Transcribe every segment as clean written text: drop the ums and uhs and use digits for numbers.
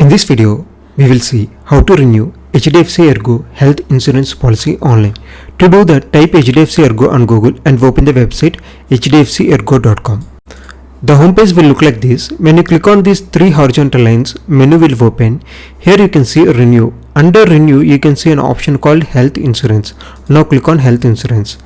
In this video, we will see how to renew HDFC ERGO health insurance policy online. To do that, type HDFC ERGO on Google and open the website hdfcergo.com. The homepage will look like this. When you click on these three horizontal lines, menu will open. Here you can see renew. Under renew, you can see an option called health insurance. Now click on health insurance.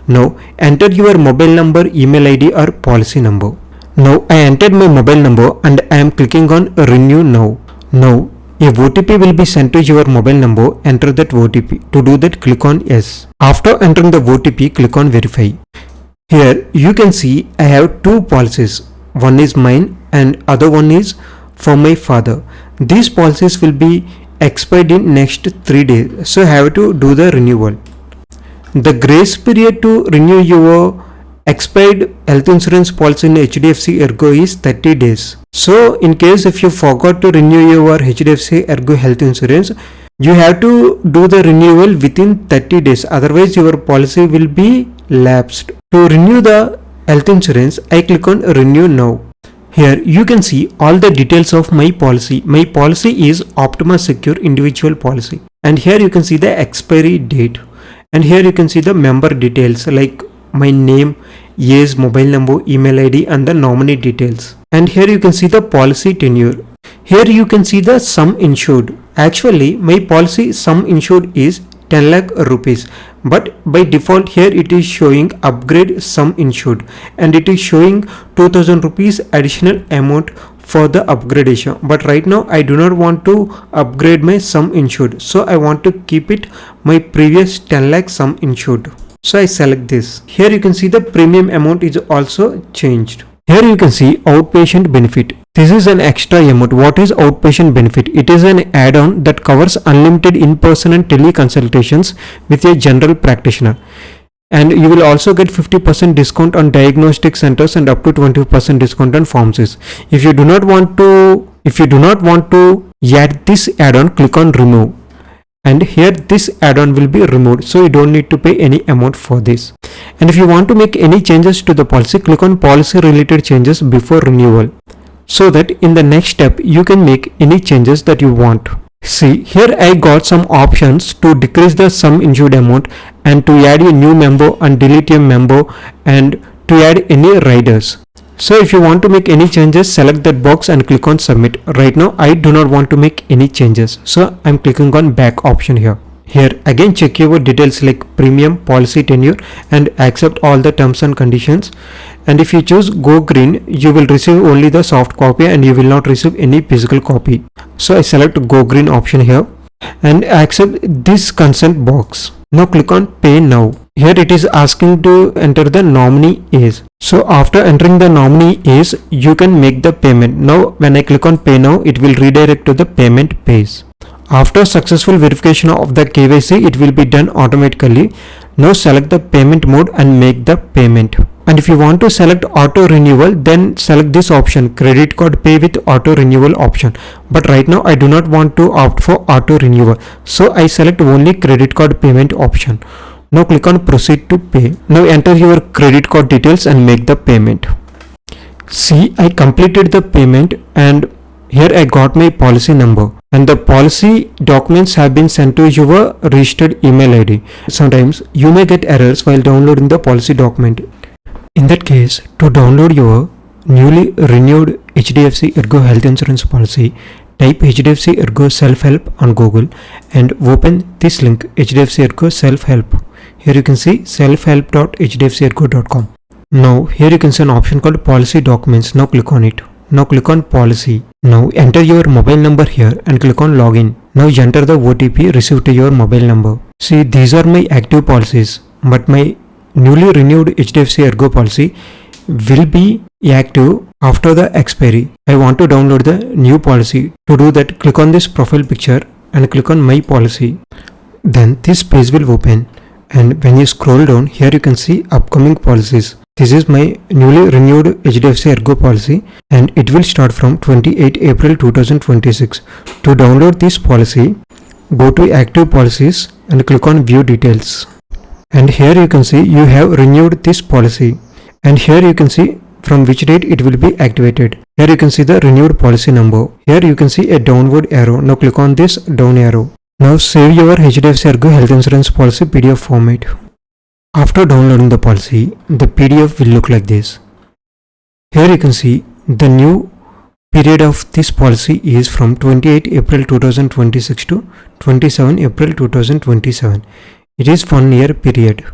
Now enter your mobile number, email ID or policy number. Now I entered my mobile number and I am clicking on renew now. Now a OTP will be sent to your mobile number. Enter that OTP. To do that, click on yes. After entering the OTP, click on verify. Here you can see I have two policies. One is mine and other one is for my father. These policies will be expired in next 3 days. So I have to do the renewal. The grace period to renew your expired health insurance policy in HDFC ERGO is 30 days. So in case if you forgot to renew your HDFC ERGO health insurance, you have to do the renewal within 30 days. Otherwise your policy will be lapsed. To renew the health insurance, I click on renew now. Here you can see all the details of my policy. My policy is Optima Secure individual policy. And here you can see the expiry date. And here you can see the member details like my name, age, mobile number, email ID and the nominee details. And here you can see the policy tenure. Here you can see the sum insured. Actually my policy sum insured is 10 lakh rupees, but by default here it is showing upgrade sum insured and it is showing 2000 rupees additional amount for the upgradation. But right now I do not want to upgrade my sum insured, so I want to keep it my previous 10 lakh sum insured. So I select this. Here you can see the premium amount is also changed. Here you can see outpatient benefit. This is an extra amount. What is outpatient benefit? It is an add-on that covers unlimited in-person and teleconsultations with a general practitioner. And you will also get 50% discount on diagnostic centers and up to 20% discount on pharmacies. If you do not want to add this add-on, click on remove. And here this add-on will be removed, so you don't need to pay any amount for this. And if you want to make any changes to the policy, click on policy related changes before renewal, so that in the next step you can make any changes that you want. See, here I got some options to decrease the sum insured amount and to add a new member and delete a member and to add any riders. So if you want to make any changes, select that box and click on submit. Right now I do not want to make any changes, so I'm clicking on back option here. Here again check your details like premium, policy tenure and accept all the terms and conditions. And if you choose go green, you will receive only the soft copy and you will not receive any physical copy. So I select go green option here and accept this consent box. Now click on pay now. Here it is asking to enter the nominee age. So after entering the nominee age, you can make the payment. Now when I click on pay now, it will redirect to the payment page. After successful verification of the KYC, it will be done automatically. Now select the payment mode and make the payment. And if you want to select auto renewal, then select this option, credit card pay with auto renewal option. But right now I do not want to opt for auto renewal, so I select only credit card payment option. Now click on proceed to pay. Now enter your credit card details and make the payment. See, I completed the payment and here I got my policy number and the policy documents have been sent to your registered email ID. Sometimes you may get errors while downloading the policy document. In that case, to download your newly renewed HDFC ERGO health insurance policy, type HDFC ERGO self-help on Google and open this link, HDFC ERGO self-help. Here you can see selfhelp.hdfcergo.com. Now here you can see an option called policy documents. Now click on it. Now click on policy. Now enter your mobile number here and click on login. Now enter the OTP received to your mobile number. See, these are my active policies, but my newly renewed HDFC ERGO policy will be active after the expiry. I want to download the new policy. To do that, click on this profile picture and click on my policy. Then this page will open. And when you scroll down, here you can see upcoming policies. This is my newly renewed HDFC ERGO policy and it will start from 28 April 2026. To download this policy, go to active policies and click on view details. And here you can see you have renewed this policy. And here you can see from which date it will be activated. Here you can see the renewed policy number. Here you can see a downward arrow. Now click on this down arrow. Now save your HDFC ERGO health insurance policy PDF format. After downloading the policy, the PDF will look like this. Here you can see the new period of this policy is from 28 April 2026 to 27 April 2027. It is 1 year period.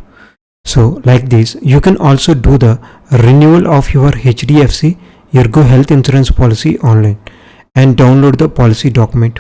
So like this, you can also do the renewal of your HDFC ERGO health insurance policy online and download the policy document.